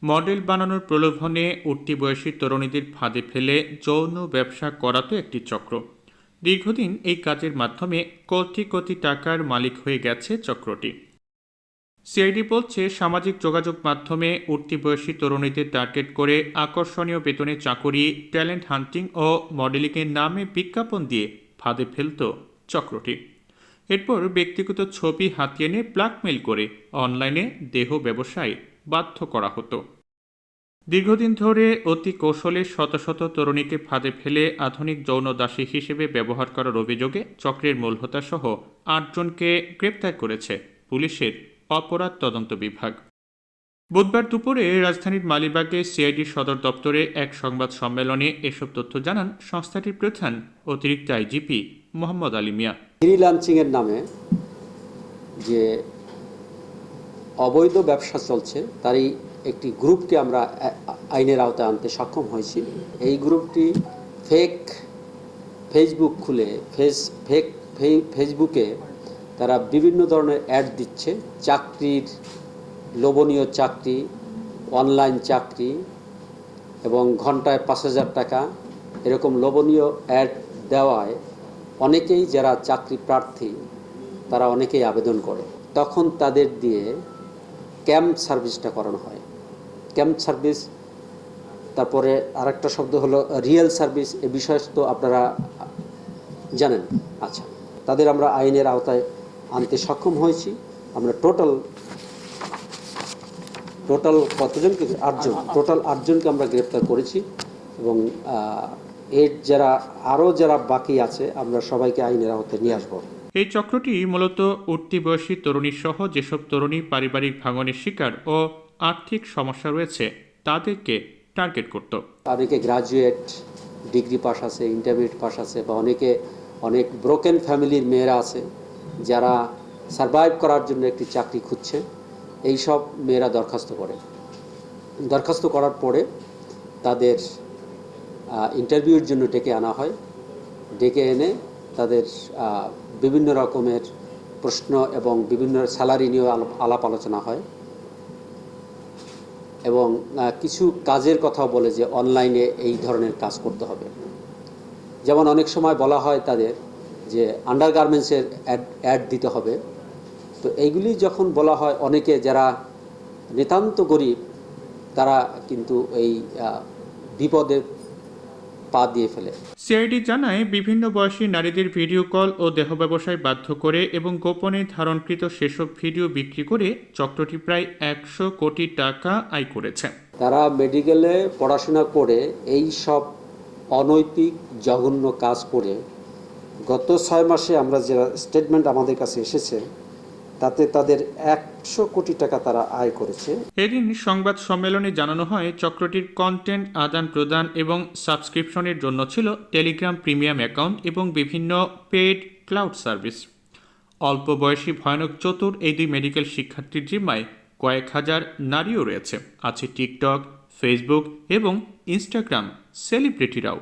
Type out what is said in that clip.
Model বানানোর প্রলোভনে উঠতি বয়সী তরুণীদের ফাঁদে ফেলে যৌন ব্যবসা করা তো একটি চক্র। দীর্ঘদিন এই কাজের মাধ্যমে কোটি কোটি টাকার মালিক হয়ে গেছে চক্রটি। সিআইডি বলছে, সামাজিক যোগাযোগ মাধ্যমে উঠতি বয়সী তরুণীদের টার্গেট করে আকর্ষণীয় বেতনে চাকুরি, ট্যালেন্ট হান্টিং ও মডেলিংয়ের নামে বিজ্ঞাপন দিয়ে ফাঁদে ফেলত চক্রটি। এরপর ব্যক্তিগত ছবি হাতিয়ে নিয়ে ব্ল্যাকমেইল করে অনলাইনে দেহ ব্যবসায় বাধ্য করা হতো। দীর্ঘদিন ধরে অতি কৌশলে শত শত তরুণীকে ফাঁদে ফেলে আধুনিক যৌন দাসী হিসেবে ব্যবহার করার অভিযোগে চক্রের মূল হোতাসহ ৮ জনকে গ্রেপ্তার করেছে পুলিশের অপরাধ তদন্ত বিভাগ। বুধবার দুপুরে রাজধানীর মালিবাগে সিআইডি সদর দপ্তরে এক সংবাদ সম্মেলনে এসব তথ্য জানান সংস্থাটির প্রধান অতিরিক্ত আইজিপি মোহাম্মদ আলী মিয়া। ফ্রিল্যান্সিংয়ের নামে যে অবৈধ ব্যবসা চলছে তারই একটি গ্রুপকে আমরা আইনের আওতায় আনতে সক্ষম হয়েছি। এই গ্রুপটি ফেসবুক খুলে ফেসবুকে তারা বিভিন্ন ধরনের অ্যাড দিচ্ছে, চাকরির, লোভনীয় চাকরি, অনলাইন চাকরি এবং ঘন্টায় ৫,০০০ টাকা, এরকম লোভনীয় অ্যাড দেওয়ায় অনেকেই যারা চাকরি প্রার্থী তারা অনেকেই আবেদন করে। তখন তাদের দিয়ে ক্যাম্প সার্ভিসটা করানো হয়। ক্যাম্প সার্ভিস, তারপরে আরেকটা শব্দ হলো রিয়েল সার্ভিস। এ বিষয়ে তো আপনারা জানেন। আচ্ছা, তাদের আমরা আইনের আওতায় আনতে সক্ষম হয়েছি। আমরা টোটাল কতজনকে? ৮ জন। টোটাল ৮ জনকে আমরা গ্রেপ্তার করেছি এবং এর যারা বাকি আছে আমরা সবাইকে আইনের আওতায় নিয়ে আসবো। এই চক্রটি মূলত উঠতি বয়সী তরুণী সহ যেসব তরুণী পারিবারিক ভাঙনের শিকার ও আর্থিক সমস্যা রয়েছে তাদেরকে টার্গেট করত। অনেকে গ্রাজুয়েট, ডিগ্রি পাস আছে, ইন্টারমিডিয়েট পাস আছে, বা অনেক ব্রোকেন ফ্যামিলির মেয়েরা আছে যারা সারভাইভ করার জন্য একটি চাকরি খুঁজছে। এই সব মেয়েরা দরখাস্ত করার পরে তাদের ইন্টারভিউর জন্য ডেকে আনা হয়। ডেকে এনে তাদের বিভিন্ন রকমের প্রশ্ন এবং বিভিন্ন স্যালারি নিয়ে আলাপ আলোচনা হয় এবং কিছু কাজের কথাও বলে যে অনলাইনে এই ধরনের কাজ করতে হবে। যেমন অনেক সময় বলা হয় তাদের যে আন্ডারগার্মেন্টসের অ্যাড দিতে হবে। তো এইগুলি যখন বলা হয়, অনেকে যারা নিতান্ত গরিব তারা কিন্তু এই বিপদে পা দিয়ে ফেলে। সিআইডি জানায়, বিভিন্ন বয়সী নারীদের ভিডিও কল ও দেহ ব্যবসায় বাধ্য করে এবং গোপনে ধারণকৃত সেসব ভিডিও বিক্রি করে চক্রটি প্রায় ১০০ কোটি টাকা আয় করেছে। তারা মেডিকেলে পড়াশোনা করে এই সব অনৈতিক জঘন্য কাজ করে গত ৬ মাসে আমরা যে স্টেটমেন্ট আমাদের কাছে এসেছে তাতে তাদের ১০০ কোটি টাকা তারা আয় করেছে। এদিন সংবাদ সম্মেলনে জানানো হয়, চক্রটির কন্টেন্ট আদান প্রদান এবং সাবস্ক্রিপশনের জন্য ছিল টেলিগ্রাম প্রিমিয়াম অ্যাকাউন্ট এবং বিভিন্ন পেইড ক্লাউড সার্ভিস। অল্প বয়সী ভয়ানক চতুর এই ২ মেডিকেল শিক্ষার্থীর জিম্মায় কয়েক হাজার নারীও রয়েছে। আছে টিকটক, ফেসবুক এবং ইনস্টাগ্রাম সেলিব্রিটিরাও।